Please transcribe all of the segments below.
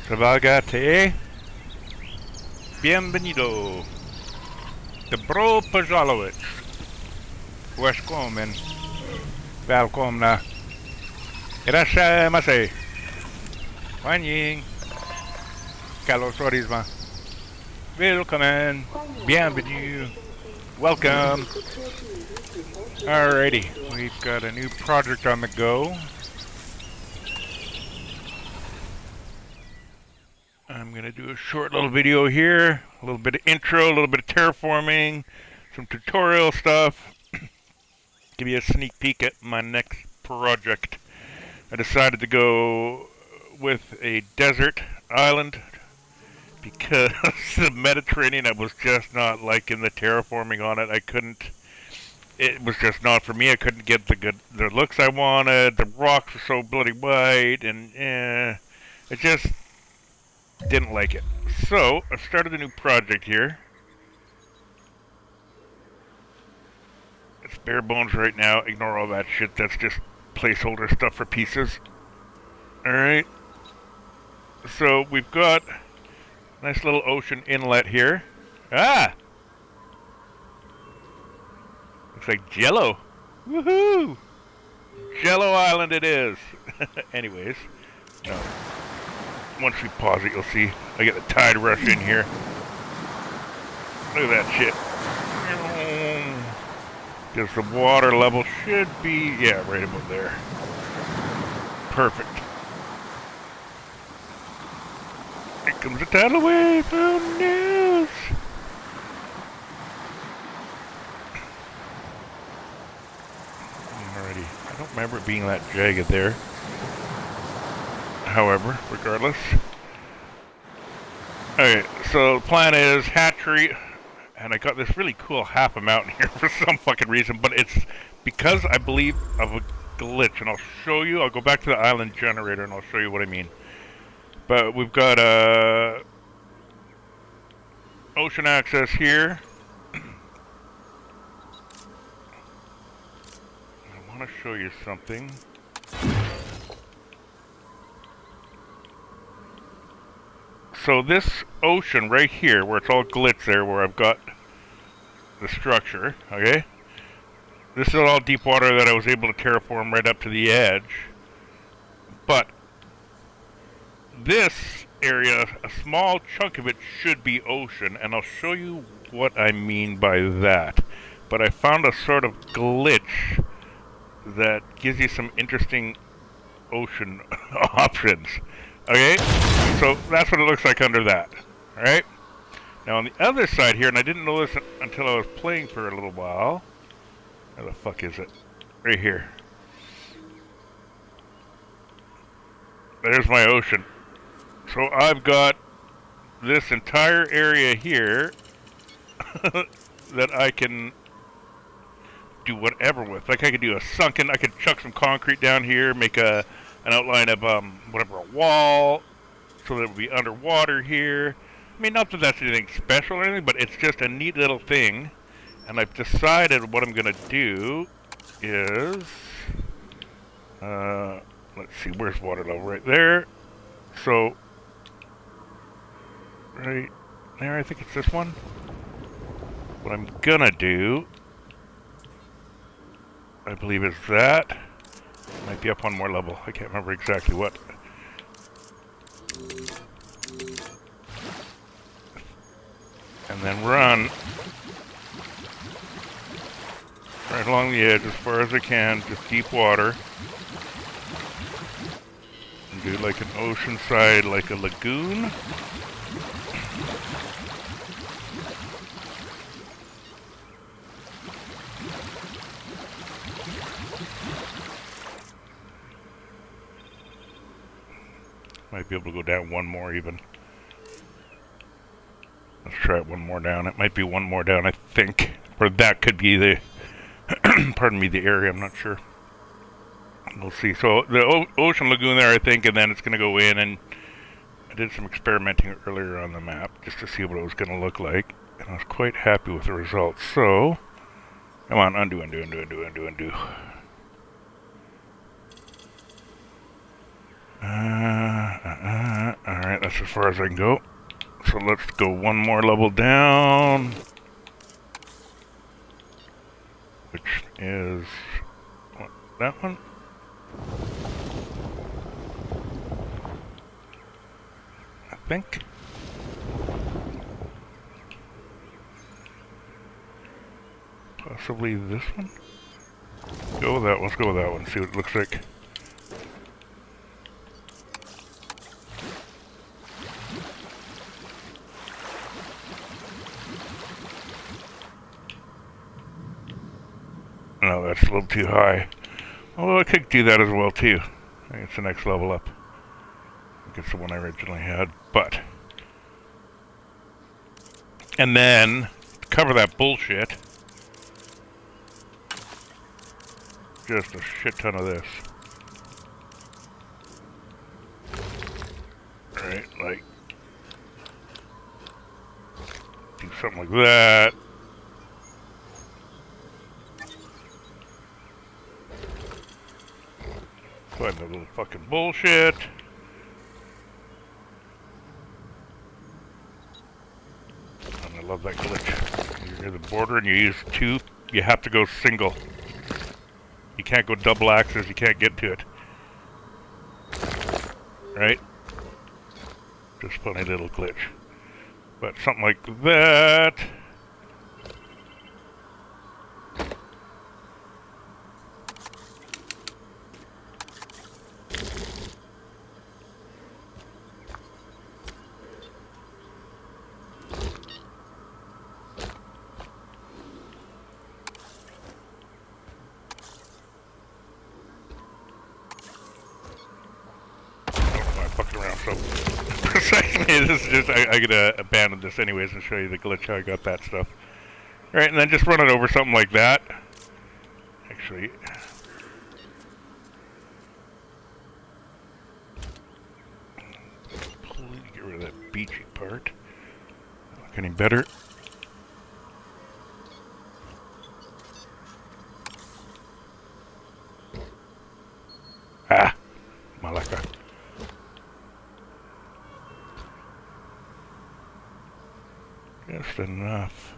Salvagate. Bienvenido. Добро пожаловать. Welcome. Välkomna. Irashaimase. Wanjing. Kalosorisma. Welcome. Bienvenue. Welcome. Alrighty. We've got a new project on the go. I'm going to do a short little video here, a little bit of intro, a little bit of terraforming, some tutorial stuff, give you a sneak peek at my next project. I decided to go with a desert island because the Mediterranean, I was just not liking the terraforming on it. It was just not for me. I couldn't get the looks I wanted. The rocks were so bloody white, and it just didn't like it. So I've started a new project here. It's bare bones right now. Ignore all that shit. That's just placeholder stuff for pieces. Alright. So we've got a nice little ocean inlet here. Ah! Looks like Jello. Woohoo! Jello Island it is. Anyways. No. Once we pause it, you'll see I get the tide rush in here. Look at that shit. Because the water level should be, yeah, right about there. Perfect. Here comes the tidal wave. Oh no! Alrighty. I don't remember it being that jagged there. However, regardless. Okay, so the plan is hatchery, and I got this really cool half a mountain here for some fucking reason, but it's because I believe of a glitch, and I'll show you. I'll go back to the island generator and I'll show you what I mean. But we've got ocean access here. I want to show you something. So this ocean right here, where it's all glitch there, where I've got the structure, okay? This is all deep water that I was able to terraform right up to the edge. But this area, a small chunk of it should be ocean, and I'll show you what I mean by that. But I found a sort of glitch that gives you some interesting ocean options. Okay, so that's what it looks like under that. Alright? Now on the other side here, and I didn't know this until I was playing for a little while. Where the fuck is it? Right here. There's my ocean. So I've got this entire area here that I can do whatever with. Like I could do a sunken, I could chuck some concrete down here, make an outline of whatever, a wall, so that it would be underwater here. I mean, not that that's anything special or anything, but it's just a neat little thing. And I've decided what I'm gonna do is, let's see, where's water level? Right there. So right there, I think it's this one. What I'm gonna do, I believe, is that. Might be up one more level. I can't remember exactly what. And then run right along the edge as far as I can, just deep water. And do like an ocean side, like a lagoon. Might be able to go down one more even. Let's try it one more down. It might be one more down, I think. Or that could be the, pardon me, the area, I'm not sure. We'll see. So the ocean lagoon there, I think, and then it's going to go in, and I did some experimenting earlier on the map just to see what it was going to look like, and I was quite happy with the results. So, come on, undo. Alright, That's as far as I can go. So let's go one more level down. Which is... what, that one? I think. Possibly this one? Go with that one. Let's go with that one. See what it looks like. No, that's a little too high. Although I could do that as well too. I think it's the next level up. I think it's the one I originally had, but... and then, to cover that bullshit, just a shit ton of this. Right, like... do something like that. Find the little fucking bullshit. And I love that glitch. You're near the border and you use two, you have to go single. You can't go double axis, you can't get to it. Right? Just funny little glitch. But something like that. So precisely, this is just, I'm gonna abandon this anyways and show you the glitch how I got that stuff. Alright, and then just run it over something like that. Actually, completely get rid of that beachy part. Look any better. Ah, malaka. Just enough.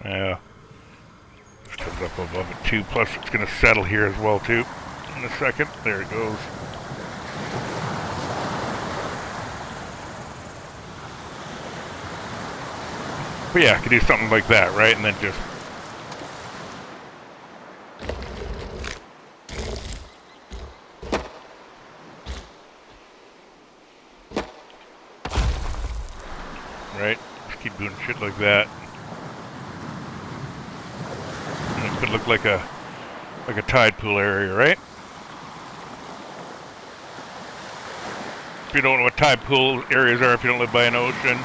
Yeah. This comes up above it too. Plus it's going to settle here as well too. In a second. There it goes. But yeah, I could do something like that, right? And then just... right? Just keep doing shit like that. And it could look like a tide pool area, right? If you don't know what tide pool areas are, if you don't live by an ocean,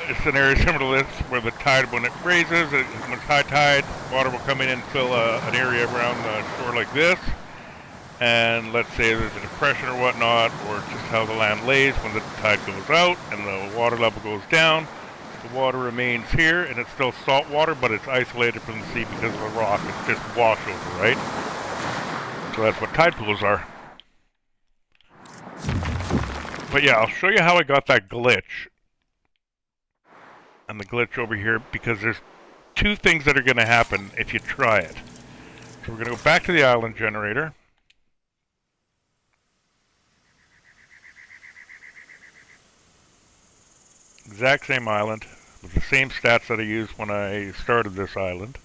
it's an area similar to this where the tide, when it raises, when it's high tide, water will come in and fill an area around the shore like this. And let's say there's a depression or whatnot, or just how the land lays when the tide goes out and the water level goes down. The water remains here, and it's still salt water, but it's isolated from the sea because of the rock. It's just wash over, right? So that's what tide pools are. But yeah, I'll show you how I got that glitch. And the glitch over here, because there's two things that are going to happen if you try it. So we're going to go back to the island generator. Exact same island, with the same stats that I used when I started this island.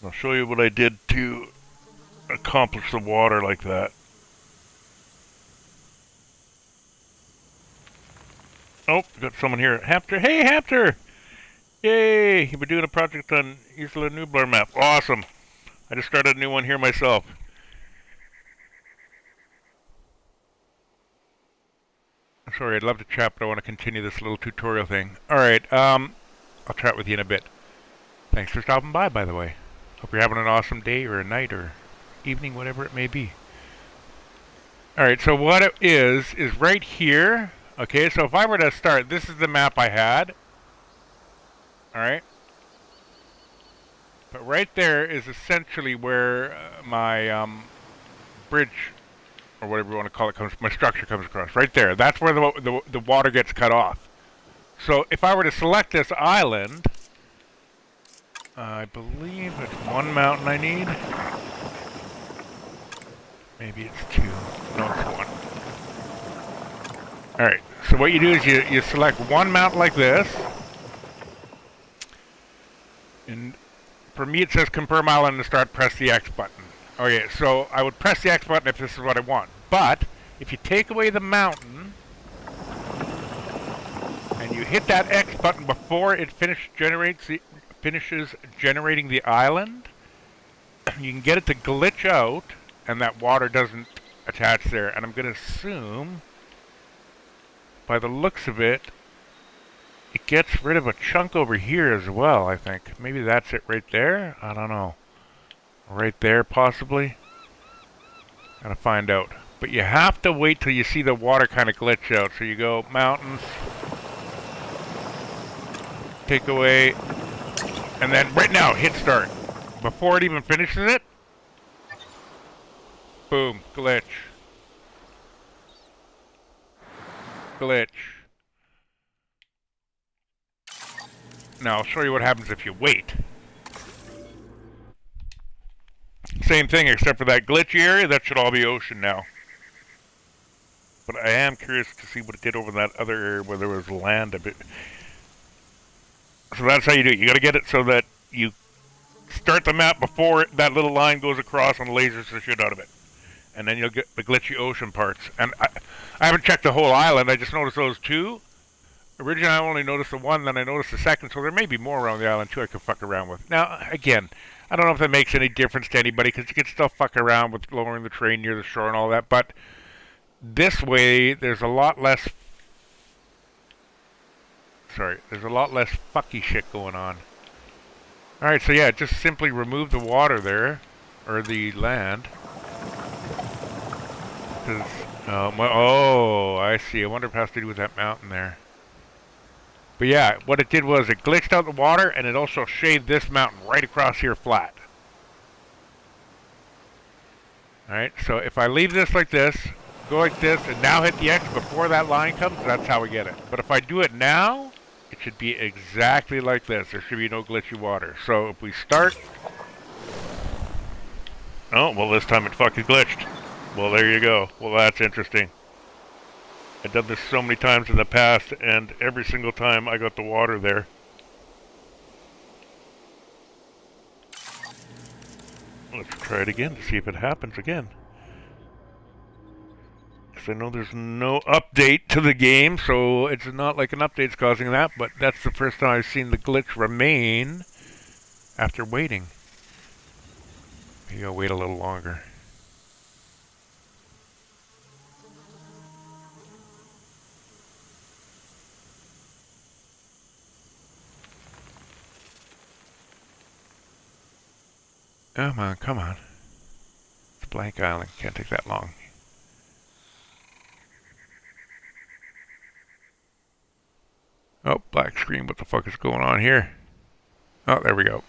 I'll show you what I did to accomplish the water like that. Oh, got someone here. Hamster. Hey, Hamster! Yay! You've been doing a project on Isla Nublar map. Awesome! I just started a new one here myself. Sorry, I'd love to chat, but I want to continue this little tutorial thing. Alright, I'll chat with you in a bit. Thanks for stopping by the way. Hope you're having an awesome day or a night or evening, whatever it may be. Alright, so what it is right here. Okay, so if I were to start, this is the map I had. Alright. But right there is essentially where my bridge, or whatever you want to call it, my structure comes across. Right there. That's where the water gets cut off. So if I were to select this island, I believe it's one mountain I need. Maybe it's two. No, it's one. Alright, so what you do is you select one mountain like this. And for me it says confirm island to start, press the X button. Okay, so I would press the X button if this is what I want. But if you take away the mountain and you hit that X button before it finishes generating the island, you can get it to glitch out and that water doesn't attach there. And I'm going to assume, by the looks of it, it gets rid of a chunk over here as well, I think. Maybe that's it right there? I don't know. Right there, possibly? Gotta find out. But you have to wait till you see the water kind of glitch out. So you go mountains, take away, and then right now hit start. Before it even finishes it, boom, glitch. Glitch. Now I'll show you what happens if you wait. Same thing except for that glitchy area, that should all be ocean now. But I am curious to see what it did over that other area where there was land a bit. So that's how you do it. You gotta get it so that you start the map before that little line goes across and lasers the shit out of it. And then you'll get the glitchy ocean parts. And I haven't checked the whole island, I just noticed those two. Originally I only noticed the one, then I noticed the second, so there may be more around the island too I could fuck around with. Now, again, I don't know if that makes any difference to anybody, because you can still fuck around with lowering the train near the shore and all that, but this way, there's a lot less fucky shit going on. Alright, so yeah, just simply remove the water there, or the land. Oh, I see. I wonder if it has to do with that mountain there. But yeah, what it did was it glitched out the water, and it also shaved this mountain right across here flat. Alright, so if I leave this like this, go like this, and now hit the X before that line comes, that's how we get it. But if I do it now, it should be exactly like this. There should be no glitchy water. So if we start... Oh, well this time it fucking glitched. Well, there you go. Well, that's interesting. I've done this so many times in the past, and every single time I got the water there. Let's try it again to see if it happens again. Because I know there's no update to the game, so it's not like an update's causing that, but that's the first time I've seen the glitch remain after waiting. Maybe I'll wait a little longer. Come on, come on. It's a blank island. Can't take that long. Oh, black screen. What the fuck is going on here? Oh, there we go.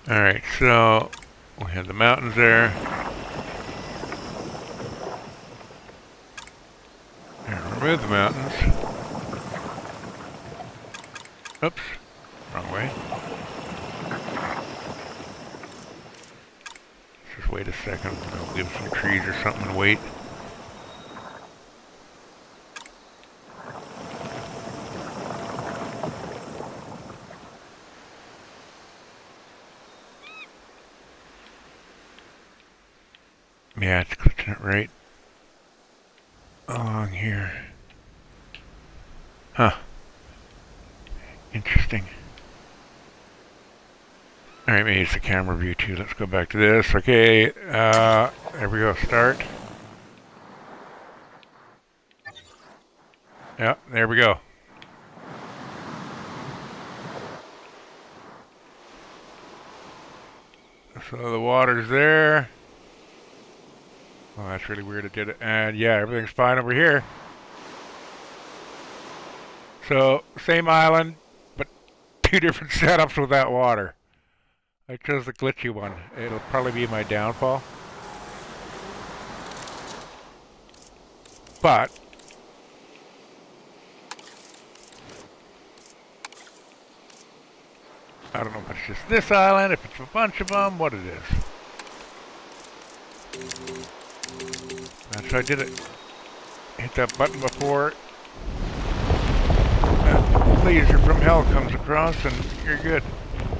Alright, so we have the mountains there. And remove the mountains. Oops. Wrong way. Just wait a second. I'll give some trees or something and wait. Yeah, it's glitching it right along here. Huh. Interesting. Alright, maybe it's the camera view too. Let's go back to this. Okay, there we go. Start. Yeah, there we go. So the water's there. Oh, that's really weird. It did it. And yeah, everything's fine over here. So, same island, but two different setups with that water. I chose the glitchy one. It'll probably be my downfall. But I don't know if it's just this island, if it's a bunch of them, what it is. That's how I did it. Hit that button before that laser from hell comes across and you're good.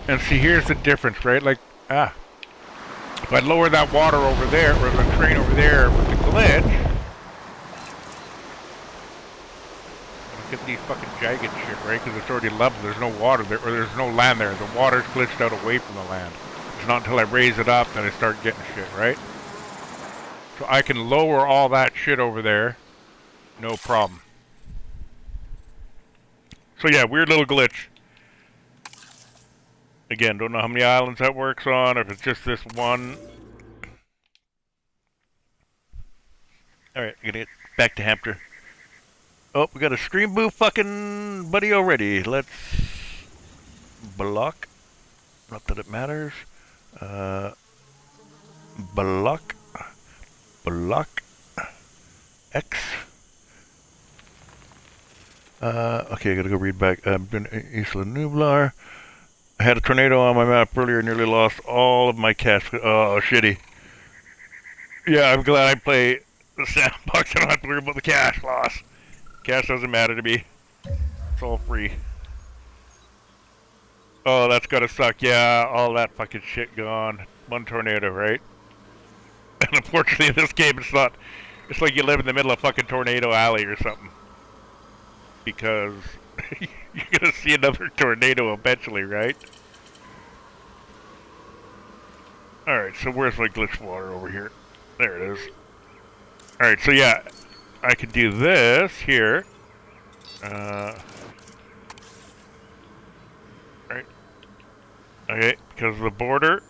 And see, here's the difference, right? Like, if I lower that water over there, or the train over there with the glitch, get these fucking jagged shit, right? Because it's already level. There's no water there, or there's no land there. The water's glitched out away from the land. It's not until I raise it up that I start getting shit, right? So I can lower all that shit over there, no problem. So yeah, weird little glitch. Again, don't know how many islands that works on, or if it's just this one. Alright, I'm gonna get back to Hampton. Oh, we got a stream booth fucking buddy already. Let's block. Not that it matters. Block. Block. X. Okay, I gotta go read back. I've been Isla Nublar. I had a tornado on my map earlier, nearly lost all of my cash. Oh, shitty. Yeah, I'm glad I play the sandbox. I don't have to worry about the cash loss. Cash doesn't matter to me. It's all free. Oh, that's gotta suck. Yeah, all that fucking shit gone. One tornado, right? And unfortunately in this game it's not... It's like you live in the middle of fucking Tornado Alley or something. Because you're gonna see another tornado eventually, right? Alright, so where's my glitch water over here? There it is. Alright, so yeah, I could do this here. Right. Okay, because of the border.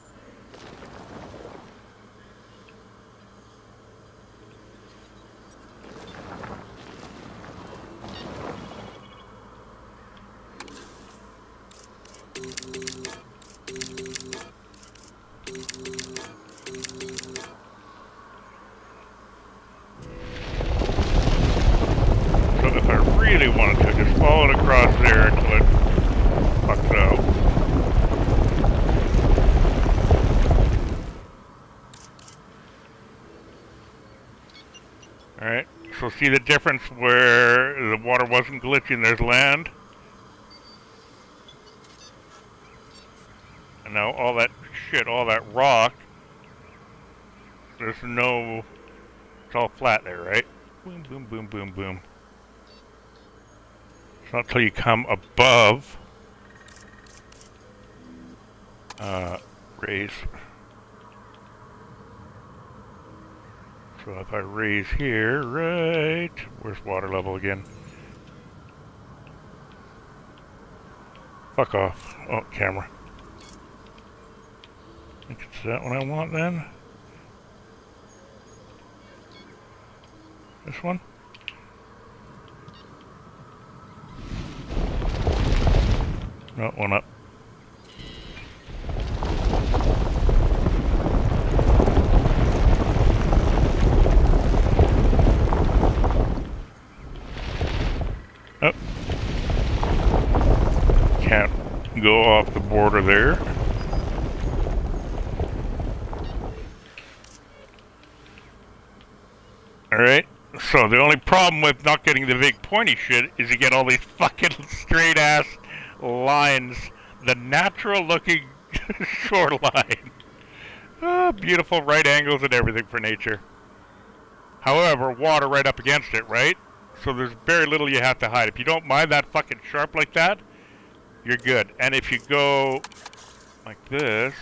So if I really wanted to, just follow it across there until it fucks out. Alright, so see the difference where the water wasn't glitching, there's land. And now all that shit, all that rock, there's no, it's all flat there, right? Boom, boom, boom, boom, boom. It's not until you come above, raise. So if I raise here, right, where's water level again? Fuck off. Oh, camera. I think it's that one I want then. This one? No, one up. Oh. Can't go off the border there. Alright, so the only problem with not getting the big pointy shit is you get all these fucking straight ass lines. The natural looking shoreline. Oh, beautiful right angles and everything for nature. However, water right up against it, right? So there's very little you have to hide. If you don't mind that fucking sharp like that, you're good. And if you go like this,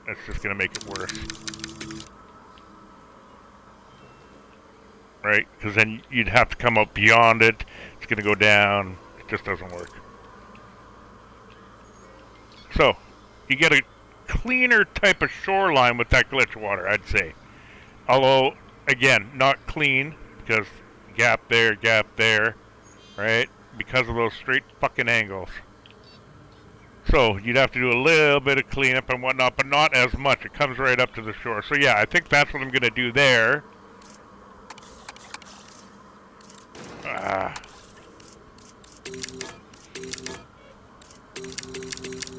that's just gonna make it worse. Right? Because then you'd have to come up beyond it. It's going to go down. It just doesn't work. So, you get a cleaner type of shoreline with that glitch water, I'd say. Although, again, not clean, because gap there, right? Because of those straight fucking angles. So, you'd have to do a little bit of cleanup and whatnot, but not as much. It comes right up to the shore. So yeah, I think that's what I'm going to do there.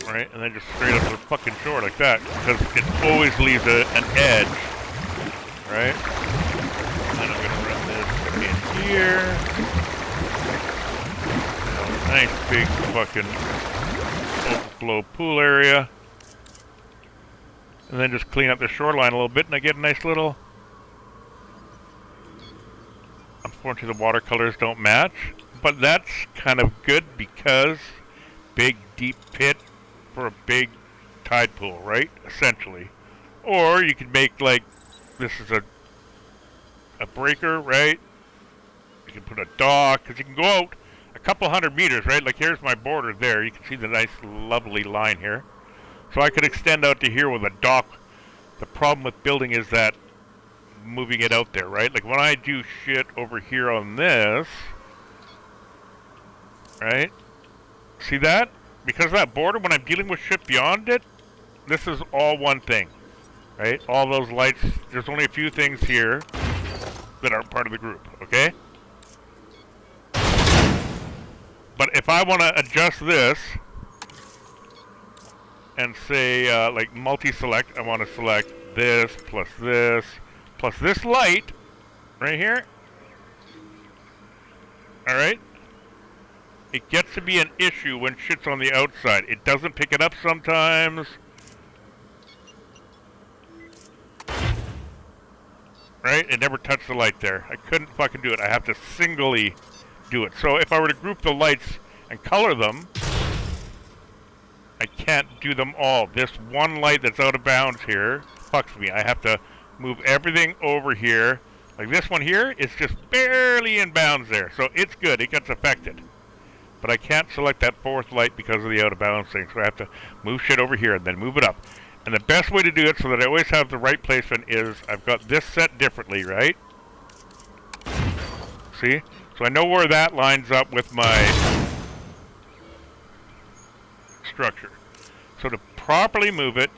Right, and then just straight up to the fucking shore like that, because it always leaves an edge, right? And then I'm going to run this in here. Nice big fucking overflow pool area. And then just clean up the shoreline a little bit, and I get a nice little... Unfortunately, the watercolors don't match, but that's kind of good because big deep pit for a big tide pool, right? Essentially. Or you could make like, this is a breaker, right? You can put a dock, because you can go out a couple 100 meters, right? Like here's my border there. You can see the nice lovely line here. So I could extend out to here with a dock. The problem with building is that moving it out there, right? Like when I do shit over here on this, right? See that? Because of that border, when I'm dealing with shit beyond it, this is all one thing, right? All those lights, there's only a few things here that aren't part of the group, okay? But if I want to adjust this and say, like multi-select, I want to select this plus this light right here. Alright? It gets to be an issue when shit's on the outside. It doesn't pick it up sometimes. Right? It never touched the light there. I couldn't fucking do it. I have to singly do it. So if I were to group the lights and color them, I can't do them all. This one light that's out of bounds here fucks me. I have to move everything over here. Like this one here is just barely in bounds there. So it's good. It gets affected. But I can't select that fourth light because of the out of bounds thing. So I have to move shit over here and then move it up. And the best way to do it so that I always have the right placement is I've got this set differently, right? See? So I know where that lines up with my structure. So to properly move it,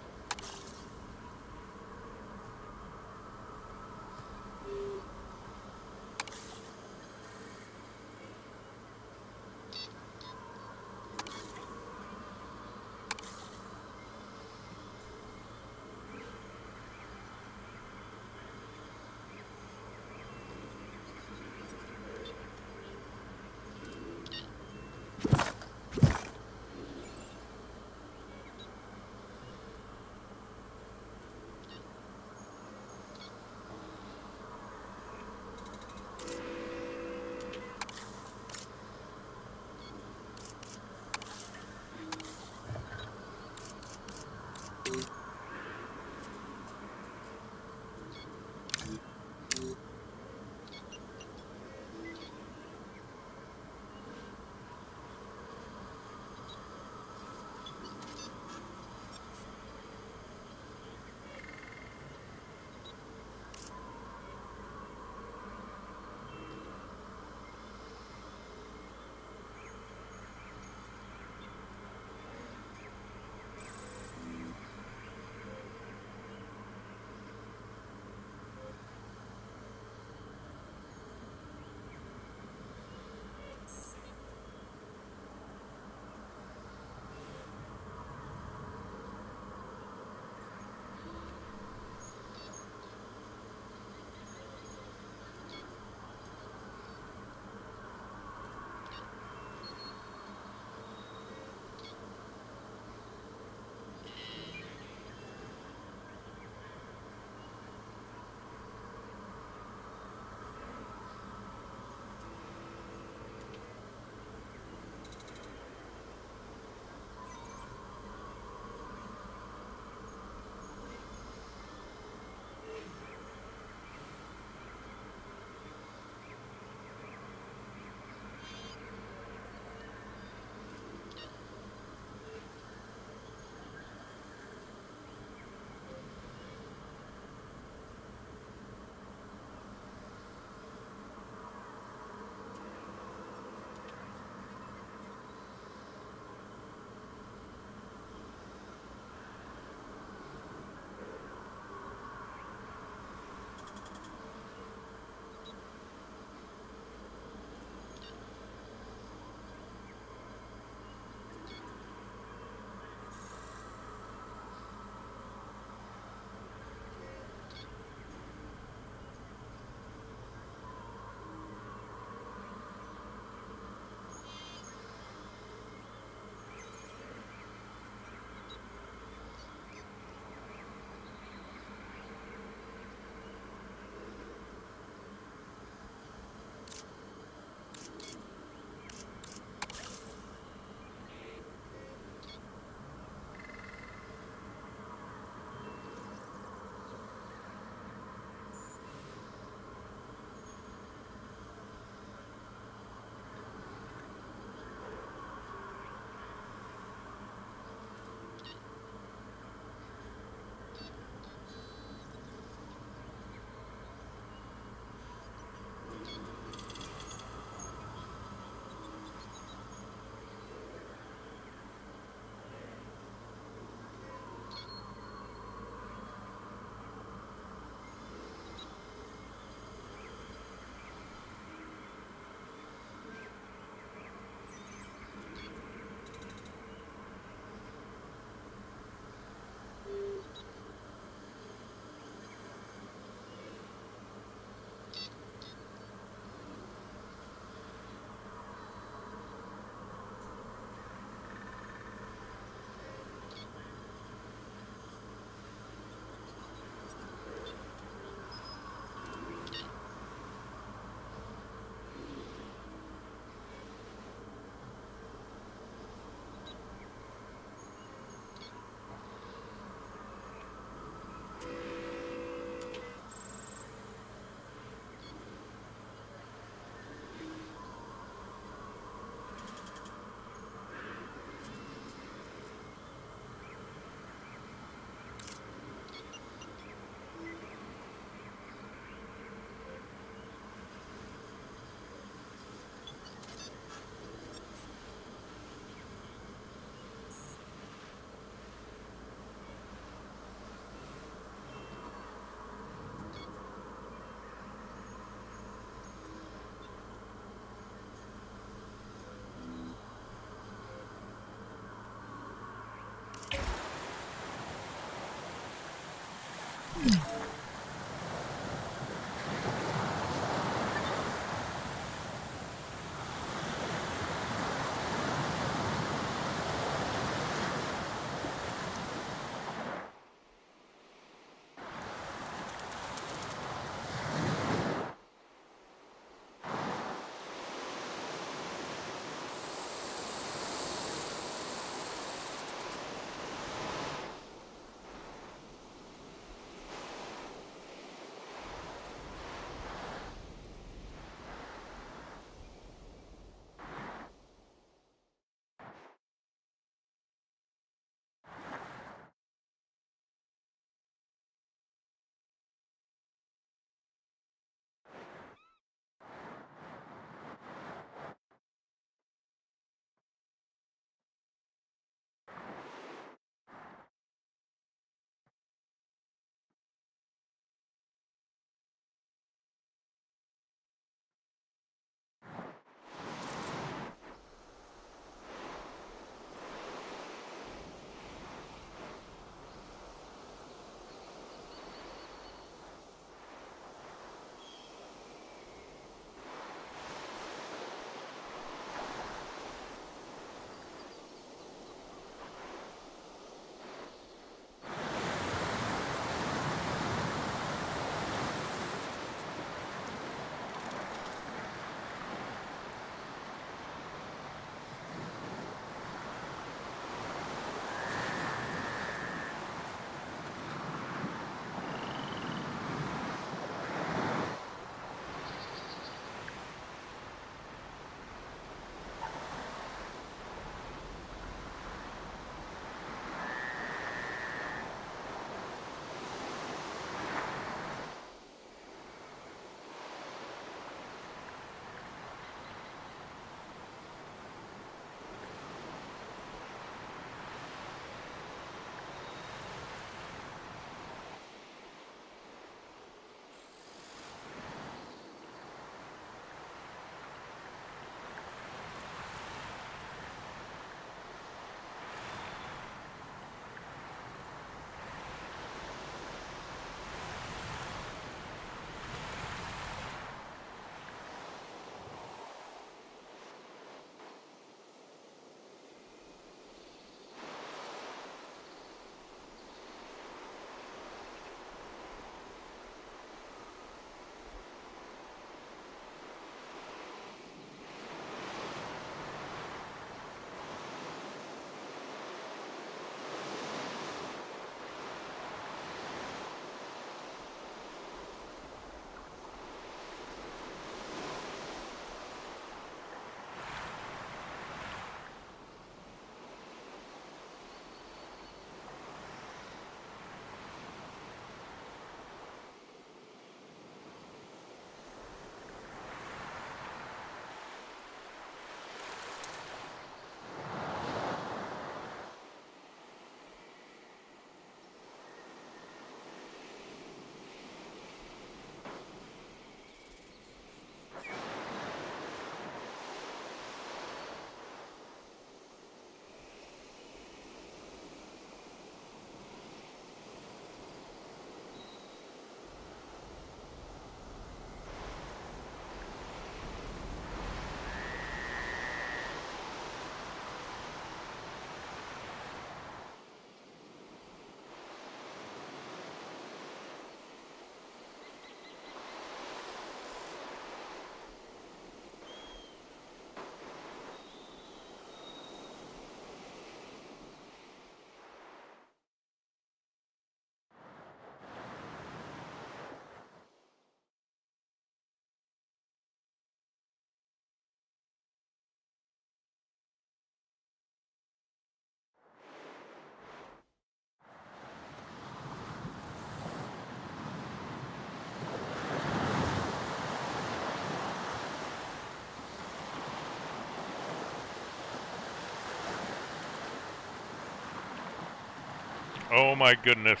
Oh my goodness.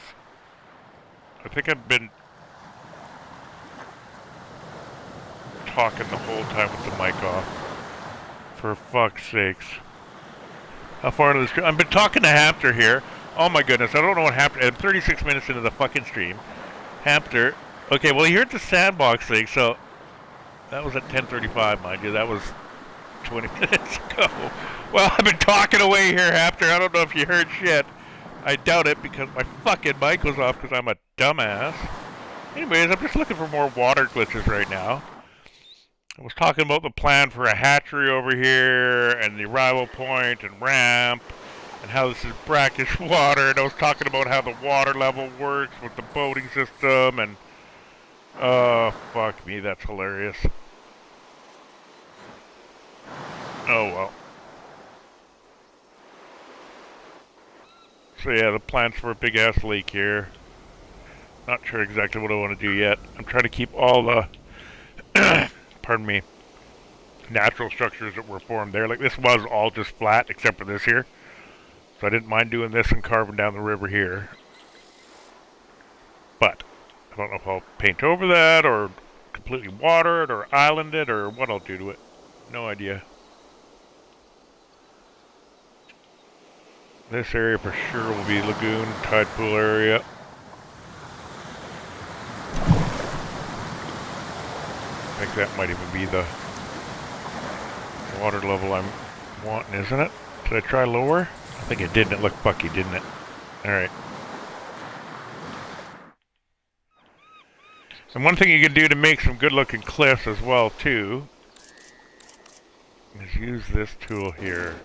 I think I've been talking the whole time with the mic off. For fuck's sakes. How far into the stream? I've been talking to Hamster here. Oh my goodness, I don't know what happened. I'm 36 minutes into the fucking stream. Hamster. Okay, well, you're at the sandbox thing, so that was at 10:35, mind you. That was 20 minutes ago. Well, I've been talking away here, Hamster. I don't know if you heard shit. I doubt it because my fucking mic was off because I'm a dumbass. Anyways, I'm just looking for more water glitches right now. I was talking about the plan for a hatchery over here and the arrival point and ramp and how this is brackish water, and I was talking about how the water level works with the boating system, and oh, fuck me, that's hilarious. Oh well. So yeah, the plan's for a big ass lake here. Not sure exactly what I want to do yet. I'm trying to keep all the pardon me, natural structures that were formed there. Like this was all just flat except for this here. So I didn't mind doing this and carving down the river here. But I don't know if I'll paint over that or completely water it or island it or what I'll do to it. No idea. This area for sure will be lagoon, tide pool area. I think that might even be the water level I'm wanting, isn't it? Did I try lower? I think it did, and it looked fucky, didn't it? Alright. And one thing you can do to make some good looking cliffs as well, too, is use this tool here.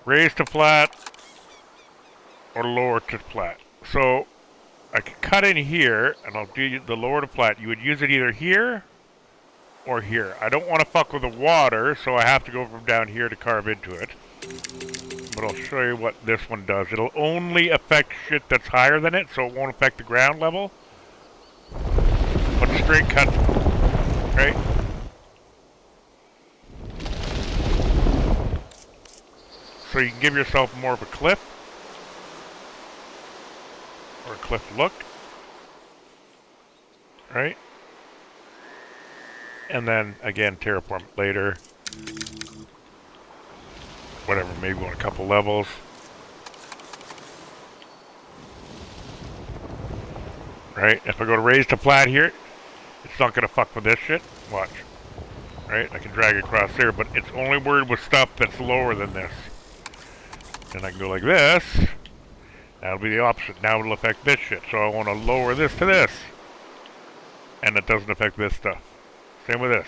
Raise to flat or lower to flat. So I could cut in here and I'll do the lower to flat. You would use it either here or here. I don't want to fuck with the water, so I have to go from down here to carve into it. But I'll show you what this one does. It'll only affect shit that's higher than it, so it won't affect the ground level. But straight cuts, right? So you can give yourself more of a cliff, or a cliff look, right? And then, again, terraform it later. Whatever, maybe on a couple levels. Right? If I go to raise to flat here, it's not going to fuck with this shit. Watch. Right? I can drag it across there, but it's only worried with stuff that's lower than this. And I can go like this. That'll be the opposite. Now it'll affect this shit. So I want to lower this to this. And it doesn't affect this stuff. Same with this.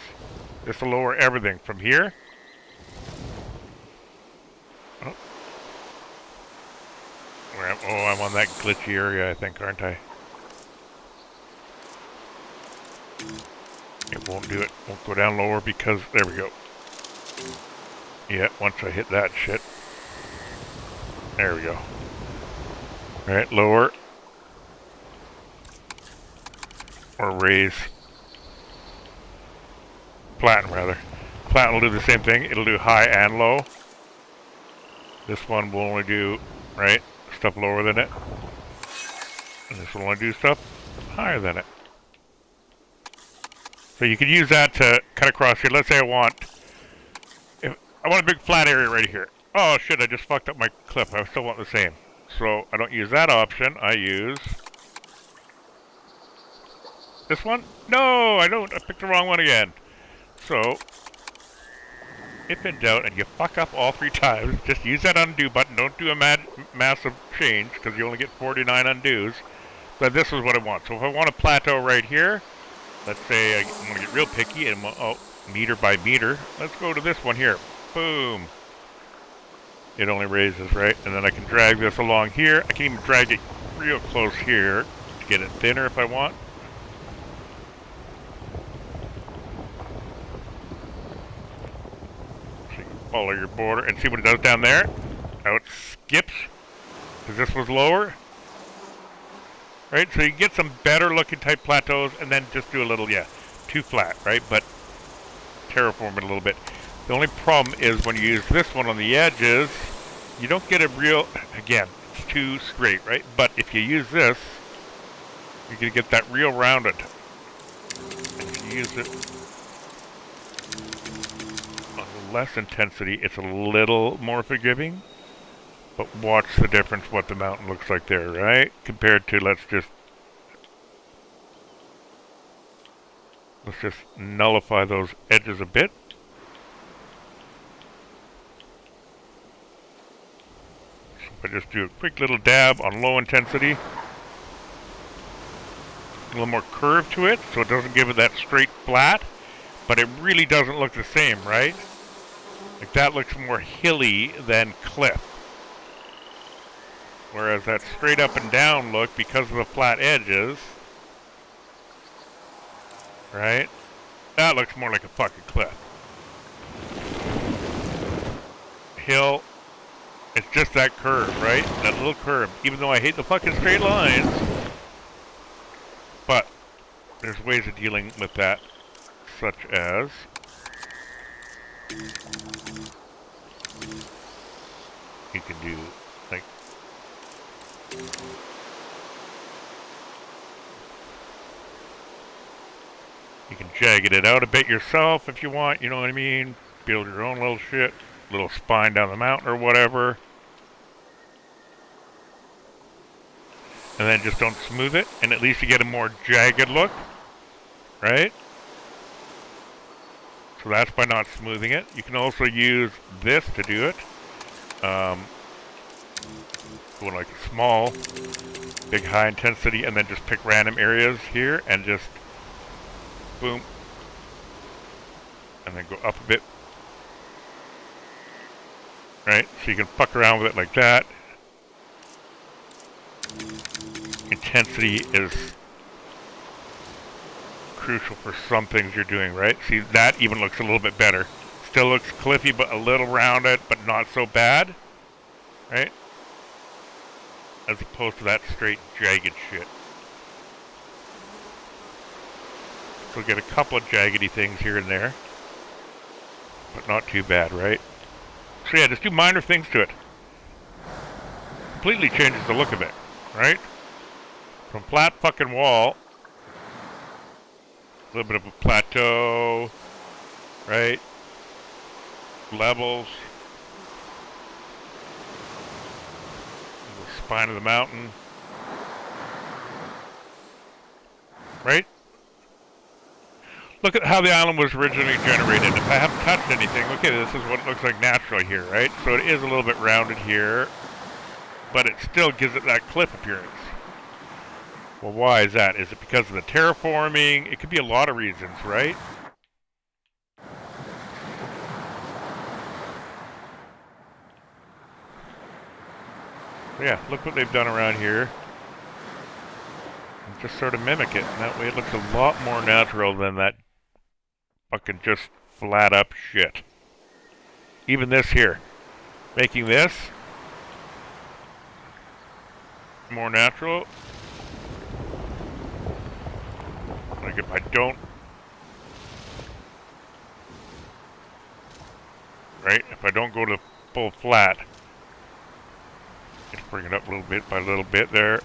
This will lower everything from here. Oh. I'm on that glitchy area, I think, aren't I? It won't do it. Won't go down lower because... There we go. Yeah, once I hit that shit. There we go. Alright, lower. Or raise. Flatten, rather. Flatten will do the same thing. It'll do high and low. This one will only do, right, stuff lower than it. And this will only do stuff higher than it. So you could use that to cut across here. Let's say I want a big flat area right here. Oh shit, I just fucked up my clip. I still want the same. So I don't use that option. I use this one. No, I don't. I picked the wrong one again. So if in doubt and you fuck up all 3 times, just use that undo button. Don't do a massive change because you only get 49 undos. But this is what I want. So if I want a plateau right here, let's say I'm going to get real picky and meter by meter. Let's go to this one here. Boom. It only raises, right? And then I can drag this along here. I can even drag it real close here to get it thinner if I want. So you can follow your border and see what it does down there. How it skips. Because this was lower. Right? So you get some better looking type plateaus and then just do a little, too flat, right? But terraform it a little bit. The only problem is when you use this one on the edges, You don't get a real, again, it's too straight, right? But if you use this, you're going to get that real rounded. And if you use it on less intensity, it's a little more forgiving. But watch the difference what the mountain looks like there, right? Compared to, let's just nullify those edges a bit. So if I just do a quick little dab on low intensity, a little more curve to it, so it doesn't give it that straight flat, but it really doesn't look the same, right? Like that looks more hilly than cliff. Whereas that straight up and down look, because of the flat edges, right? That looks more like a fucking cliff. Hill, it's just that curve, right? That little curve. Even though I hate the fucking straight lines, but there's ways of dealing with that, such as you can do like you can jagged it out a bit yourself if you want, you know what I mean? Build your own little shit, little spine down the mountain or whatever. And then just don't smooth it, and at least you get a more jagged look, right? So that's by not smoothing it. You can also use this to do it. Go like a small, big high intensity, and then just pick random areas here and just boom. And then go up a bit. Right? So you can fuck around with it like that. Intensity is crucial for some things you're doing, right? See, that even looks a little bit better. Still looks cliffy, but a little rounded, but not so bad, right? As opposed to that straight, jagged shit. So get a couple of jaggedy things here and there, but not too bad, right? So yeah, just do minor things to it. Completely changes the look of it, right? From flat fucking wall, a little bit of a plateau, right? Levels. The spine of the mountain. Right? Look at how the island was originally generated. If I haven't touched anything, okay, this is what it looks like natural here, right? So it is a little bit rounded here, but it still gives it that cliff appearance. Well, why is that? Is it because of the terraforming? It could be a lot of reasons, right? Yeah, look what they've done around here. And just sort of mimic it. And that way it looks a lot more natural than that fucking just flat up shit. Even this here. Making this more natural. Like if I don't... Right? If I don't go to full flat... Just bring it up a little bit by little bit there.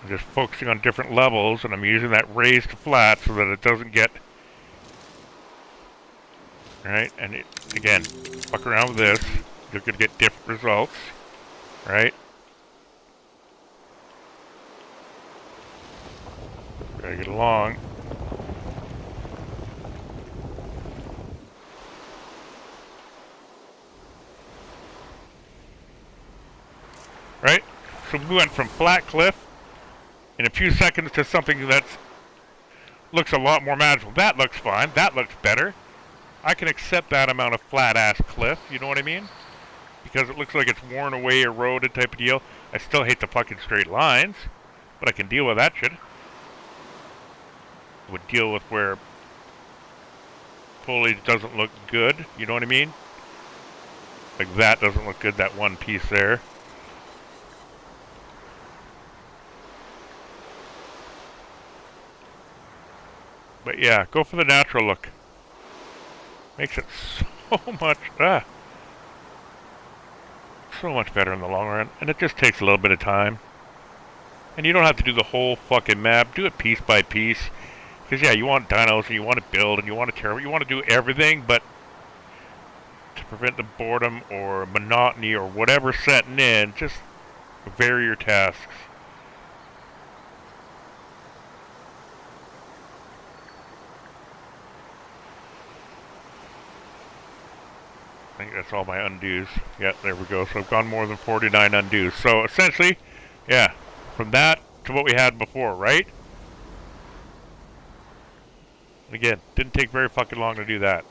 I'm just focusing on different levels, and I'm using that raised to flat so that it doesn't get... Right? And it, again, fuck around with this. You're going to get different results. Right? Drag it along. Right? So we went from flat cliff in a few seconds to something that looks a lot more manageable. That looks fine. That looks better. I can accept that amount of flat-ass cliff, you know what I mean? Because it looks like it's worn away, eroded type of deal. I still hate the fucking straight lines, but I can deal with that shit. Would deal with where foliage doesn't look good, you know what I mean? Like that doesn't look good, that one piece there. But yeah, go for the natural look. Makes it so much, so much better in the long run. And it just takes a little bit of time. And you don't have to do the whole fucking map. Do it piece by piece. Because yeah, you want dinos and you want to build and you want to tear. You want to do everything, but to prevent the boredom or monotony or whatever setting in, just vary your tasks. I think that's all my undos. Yeah, there we go. So I've gone more than 49 undos. So essentially, yeah, from that to what we had before, right? Again, didn't take very fucking long to do that.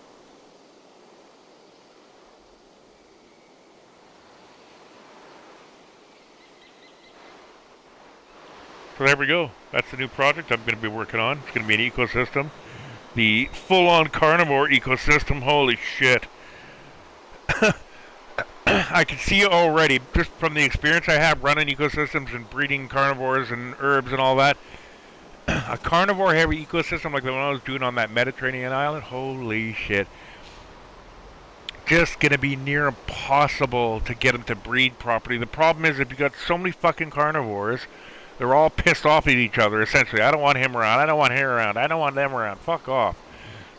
So there we go. That's the new project I'm going to be working on. It's going to be an ecosystem. The full-on carnivore ecosystem. Holy shit. I can see already, just from the experience I have running ecosystems and breeding carnivores and herbs and all that, a carnivore-heavy ecosystem like the one I was doing on that Mediterranean island, holy shit. Just going to be near impossible to get them to breed properly. The problem is if you got so many fucking carnivores, they're all pissed off at each other, essentially. I don't want him around, I don't want her around, I don't want them around, fuck off.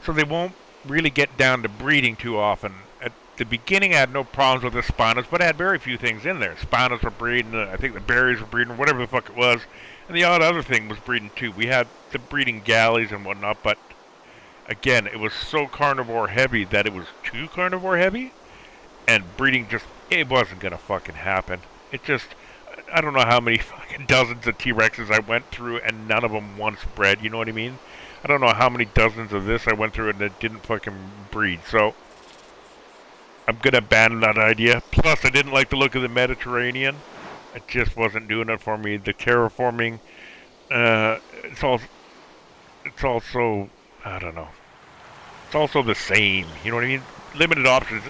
So they won't really get down to breeding too often. At the beginning I had no problems with the spinos, but I had very few things in there. Spinos were breeding, I think the berries were breeding, whatever the fuck it was. And the odd other thing was breeding too. We had the breeding galleys and whatnot, but again, it was so carnivore heavy that it was too carnivore heavy. And breeding just, it wasn't gonna fucking happen. It just, I don't know how many fucking dozens of T-Rexes I went through and none of them once bred, you know what I mean? I don't know how many dozens of this I went through and it didn't fucking breed, so I'm gonna abandon that idea. Plus, I didn't like the look of the Mediterranean. It just wasn't doing it for me. The terraforming, it's also, I don't know. It's also the same, you know what I mean? Limited options.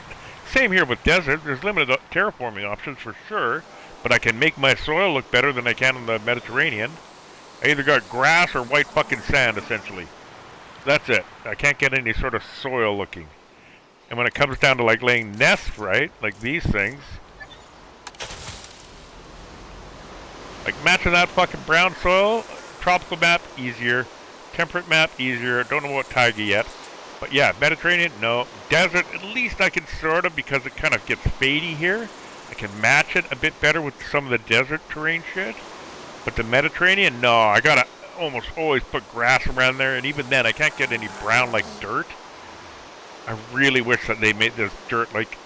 Same here with desert. There's limited terraforming options for sure, but I can make my soil look better than I can in the Mediterranean. I either got grass or white fucking sand, essentially. That's it. I can't get any sort of soil looking. And when it comes down to like laying nests, right, like these things, like matching that fucking brown soil, tropical map, easier. Temperate map, easier. Don't know about taiga yet. But yeah, Mediterranean, no. Desert, at least I can sort of, because it kind of gets fadey here. I can match it a bit better with some of the desert terrain shit. But the Mediterranean, no. I gotta almost always put grass around there, and even then I can't get any brown like dirt. I really wish that they made this dirt like,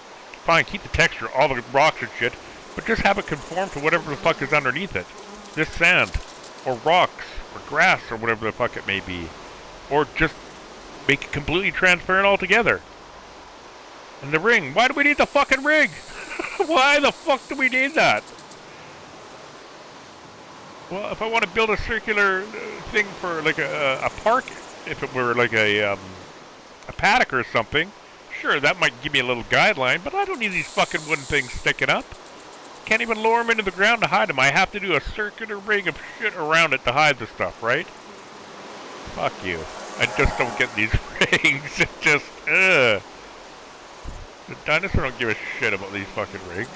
fine, keep the texture, all the rocks and shit, but just have it conform to whatever the fuck is underneath it. This sand, or rocks, or grass, or whatever the fuck it may be. Or just make it completely transparent altogether. And the ring, why do we need the fucking ring? Why the fuck do we need that? Well, if I want to build a circular thing for like a park, if it were like a paddock or something, sure, that might give me a little guideline, but I don't need these fucking wooden things sticking up. Can't even lower them into the ground to hide them. I have to do a circular ring of shit around it to hide the stuff, right? Fuck you. I just don't get these rings. It just, ugh. The dinosaur don't give a shit about these fucking rings.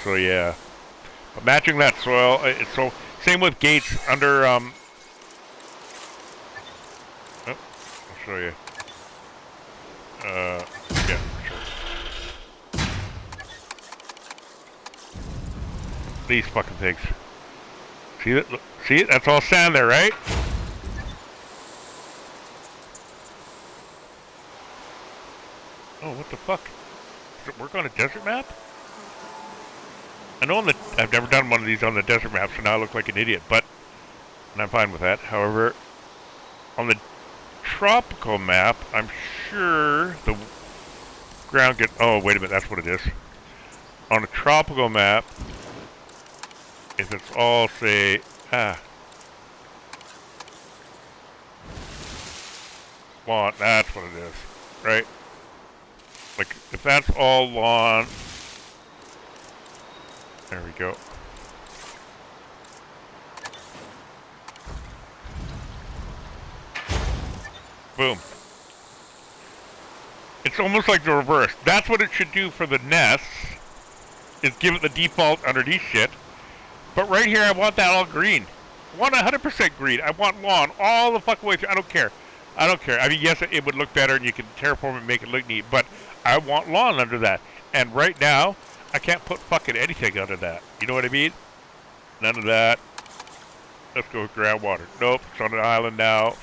So yeah. But matching that soil, it's so, same with gates under, oh, I'll show you. Yeah, sure. These fucking things. See that? Look, see it? That's all sand there, right? Oh, what the fuck? Does it work on a desert map? I know I've never done one of these on the desert map, so now I look like an idiot, but, and I'm fine with that. However, on the tropical map, I'm sure the ground gets, oh, wait a minute, that's what it is. On a tropical map, if it's all, say, lawn, that's what it is, right? Like, if that's all lawn, there we go. Boom. It's almost like the reverse. That's what it should do for the nests, is give it the default underneath shit. But right here, I want that all green. I want 100% green. I want lawn all the fucking way through. I don't care. I don't care. I mean, yes, it would look better and you can terraform it and make it look neat, but I want lawn under that. And right now, I can't put fucking anything under that. You know what I mean? None of that. Let's go with groundwater. Nope, it's on an island now.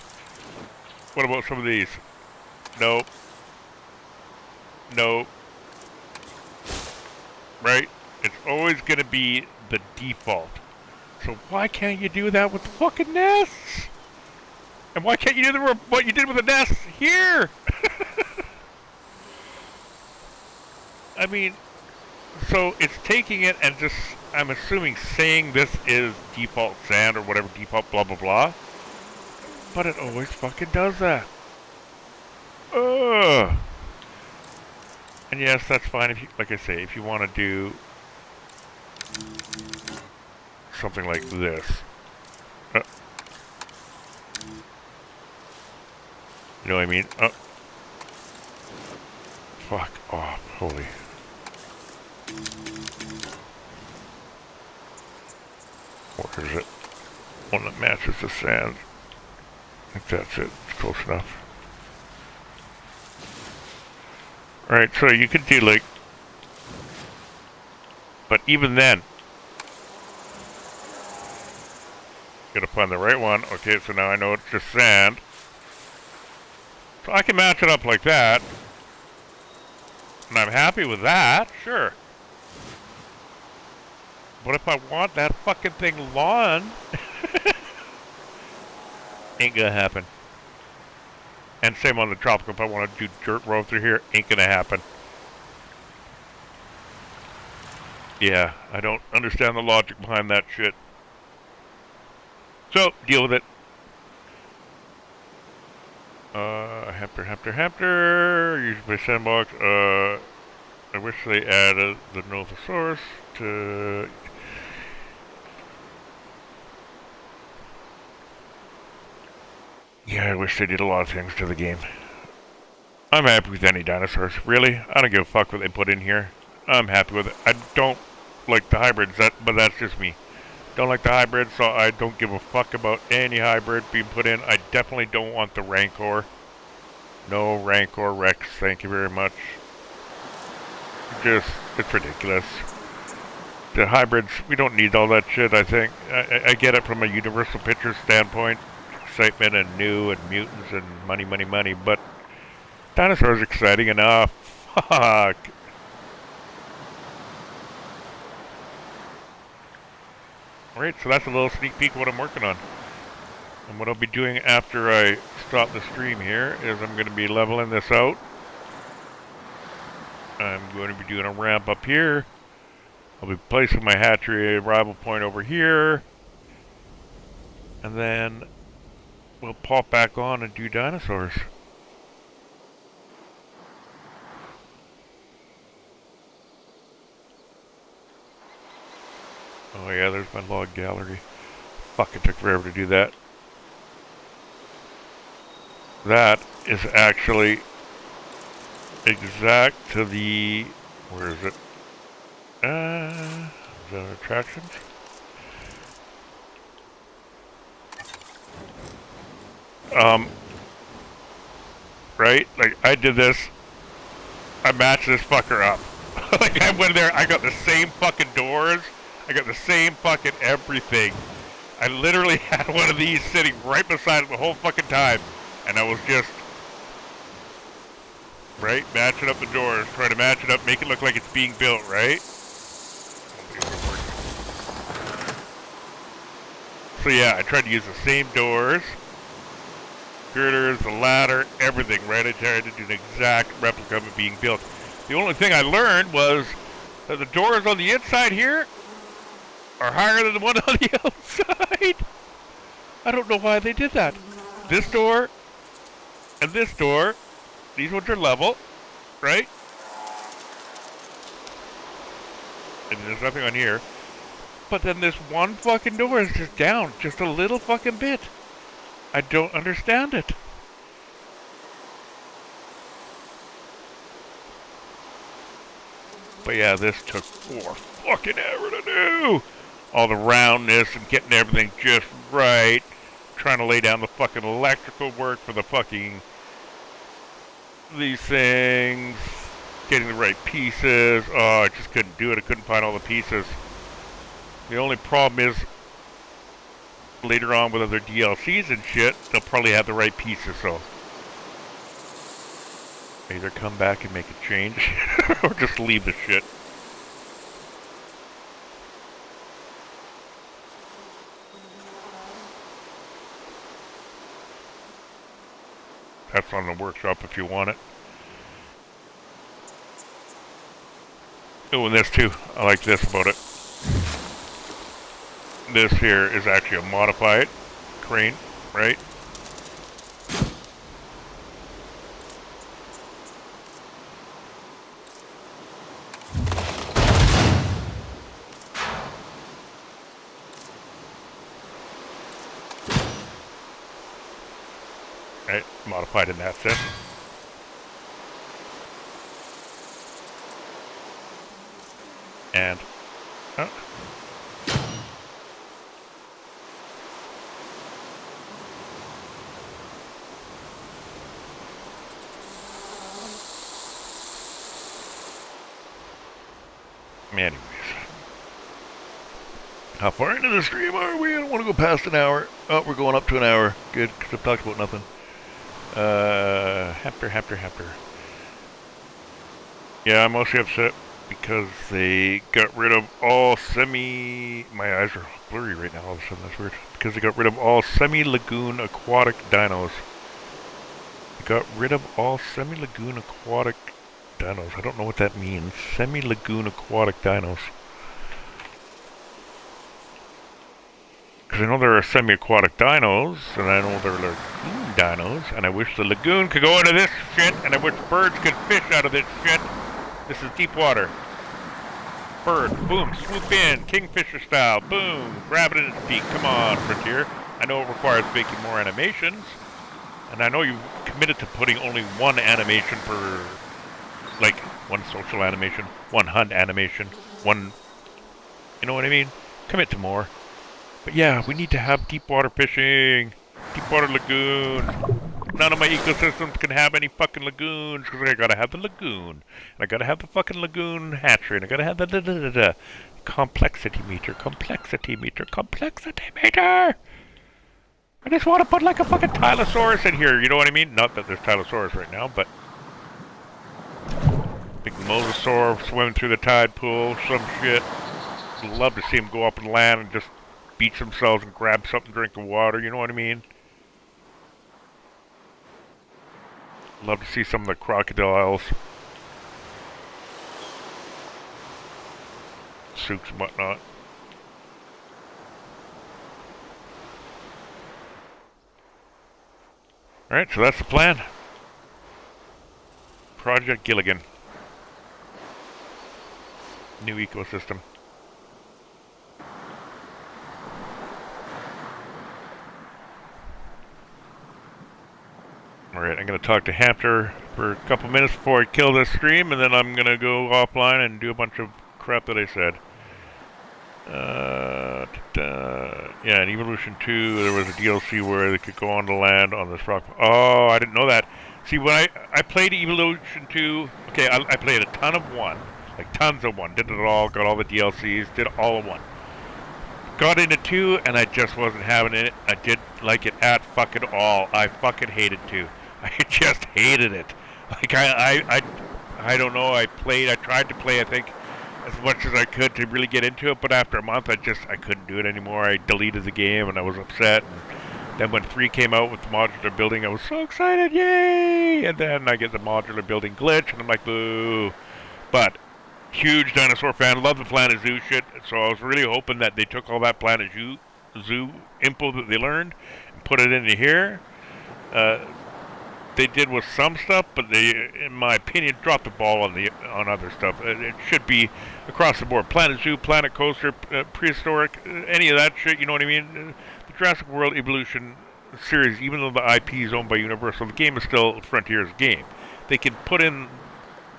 What about some of these? Nope. Nope. Right? It's always going to be the default. So why can't you do that with the fucking nests? And why can't you do what you did with the nests here? I mean, so it's taking it and just, I'm assuming, saying this is default sand or whatever, default blah blah blah. But it always fucking does that. Ugh. And yes, that's fine if you, like I say, if you want to do something like this. You know what I mean? Fuck off, holy. Where is it? One that matches the sand. I think that's it. It's close enough. Alright, so you could do like... But even then... Gotta find the right one. Okay, so now I know it's just sand. So I can match it up like that. And I'm happy with that, sure. But if I want that fucking thing lawn... ain't gonna happen. And same on the tropical, if I want to do dirt road through here, ain't gonna happen. Yeah, I don't understand the logic behind that shit. So, deal with it. Hamper. Use my sandbox. I wish they added the Novosaurus to... Yeah, I wish they did a lot of things to the game. I'm happy with any dinosaurs. Really? I don't give a fuck what they put in here. I'm happy with it. I don't like the hybrids, but that's just me. Don't like the hybrids, so I don't give a fuck about any hybrid being put in. I definitely don't want the Rancor. No Rancor Rex, thank you very much. It's ridiculous. The hybrids, we don't need all that shit, I think. I get it from a Universal Pictures standpoint. Excitement and new and mutants and money, but dinosaurs exciting enough. Fuck. Alright, so that's a little sneak peek of what I'm working on. And what I'll be doing after I stop the stream here is I'm going to be leveling this out. I'm going to be doing a ramp up here. I'll be placing my hatchery arrival point over here. And then we'll pop back on and do dinosaurs. Oh yeah, there's my log gallery. Fuck, it took forever to do that. That is actually exact to the... Where is it? Is that attractions? Right? Like, I did this. I matched this fucker up. Like, I went there, I got the same fucking doors. I got the same fucking everything. I literally had one of these sitting right beside it the whole fucking time. And I was just... Right? Matching up the doors. Trying to match it up, make it look like it's being built, right? So yeah, I tried to use the same doors. Girders, the ladder, everything, right? I tried to do an exact replica of it being built. The only thing I learned was that the doors on the inside here are higher than the one on the outside. I don't know why they did that. This door and this door, these ones are level, right? And there's nothing on here. But then this one fucking door is just down, just a little fucking bit. I don't understand it. But yeah, this took 4 fucking ever to do. All the roundness and getting everything just right. Trying to lay down the fucking electrical work for the fucking... these things. Getting the right pieces. Oh, I just couldn't do it. I couldn't find all the pieces. The only problem is, later on with other DLCs and shit, they'll probably have the right pieces, so... either come back and make a change, or just leave the shit. That's on the workshop if you want it. Oh, and this too. I like this about it. This here is actually a modified crane, right? Right, modified in that sense. And, oh. Anyways. How far into the stream are we? I don't want to go past an hour. Oh, we're going up to an hour. Good, because I've talked about nothing. Happer. Yeah, I'm mostly upset because they got rid of all my eyes are blurry right now all of a sudden, that's weird. Because they got rid of all semi-lagoon aquatic dinos. They got rid of all semi-lagoon aquatic dinos. I don't know what that means. Semi-lagoon aquatic dinos. Because I know there are semi-aquatic dinos, and I know there are lagoon dinos, and I wish the lagoon could go into this shit, and I wish birds could fish out of this shit. This is deep water. Bird, boom, swoop in, kingfisher style, boom, grab it in its beak. Come on, Frontier. I know it requires making more animations, and I know you committed to putting only one animation per, like, one social animation, one hunt animation, one, you know what I mean? Commit to more. But yeah, we need to have deep water fishing, deep water lagoons. None of my ecosystems can have any fucking lagoons because I gotta have the lagoon. And I gotta have the fucking lagoon hatchery. And I gotta have the complexity meter. I just want to put like a fucking Tylosaurus in here. You know what I mean? Not that there's Tylosaurus right now, but big mosasaur swimming through the tide pool, some shit. I'd love to see him go up and land and just beach themselves and grab something, drink the water. You know what I mean? Love to see some of the crocodiles. Suits and whatnot. Alright, so that's the plan. Project Gilligan. New ecosystem. Alright, I'm going to talk to Hamter for a couple minutes before I kill this stream, and then I'm going to go offline and do a bunch of crap that I said. Yeah, in Evolution 2, there was a DLC where they could go on the land on this rock. Oh, I didn't know that. See, when I played Evolution 2, okay, I played a ton of 1. Like, tons of 1. Did it all, got all the DLCs, did all of 1. Got into 2, and I just wasn't having it. I didn't like it at fucking all. I fucking hated 2. I just hated it. Like, I don't know, I tried to play, I think, as much as I could to really get into it, but after a month, I couldn't do it anymore. I deleted the game, and I was upset. And then when 3 came out with the modular building, I was so excited, yay! And then I get the modular building glitch, and I'm like, boo. But, huge dinosaur fan, love the Planet Zoo shit, so I was really hoping that they took all that Planet Zoo info that they learned and put it into here. They did with some stuff, but they, in my opinion, dropped the ball on other stuff. It should be across the board. Planet Zoo, Planet Coaster, Prehistoric, any of that shit, you know what I mean? The Jurassic World Evolution series, even though the IP is owned by Universal, the game is still Frontier's game. They can put in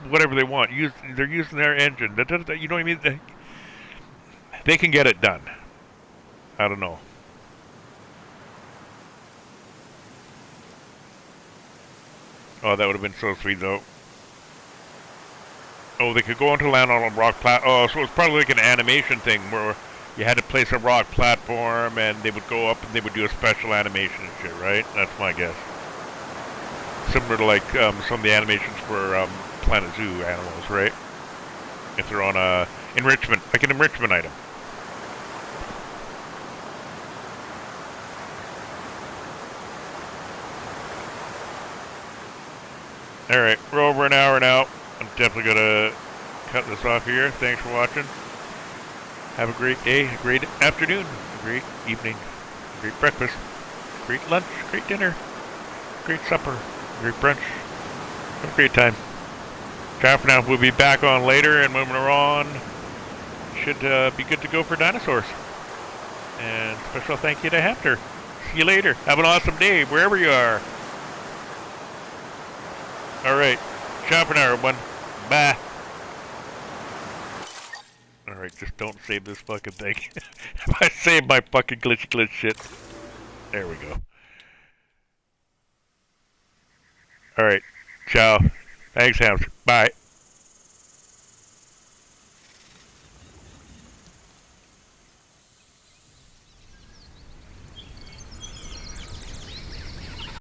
whatever they want. They're using their engine. You know what I mean? They can get it done. I don't know. Oh, that would have been so sweet, though. Oh, they could go onto land on a rock Oh, so it's probably like an animation thing where you had to place a rock platform and they would go up and they would do a special animation and shit, right? That's my guess. Similar to like some of the animations for Planet Zoo animals, right? If they're on a enrichment, like an enrichment item. Alright, we're over an hour now. I'm definitely gonna cut this off here. Thanks for watching. Have a great day, a great afternoon, a great evening, a great breakfast, great lunch, great dinner, great supper, great brunch. Have a great time. Ciao for now. We'll be back on later, and when we're on, should be good to go for dinosaurs. And special thank you to Hector. See you later. Have an awesome day, wherever you are. Alright. Ciao for now, everyone. Bye. Alright, just don't save this fucking thing. I saved my fucking glitch shit. There we go. Alright. Ciao. Thanks, Hamster. Bye.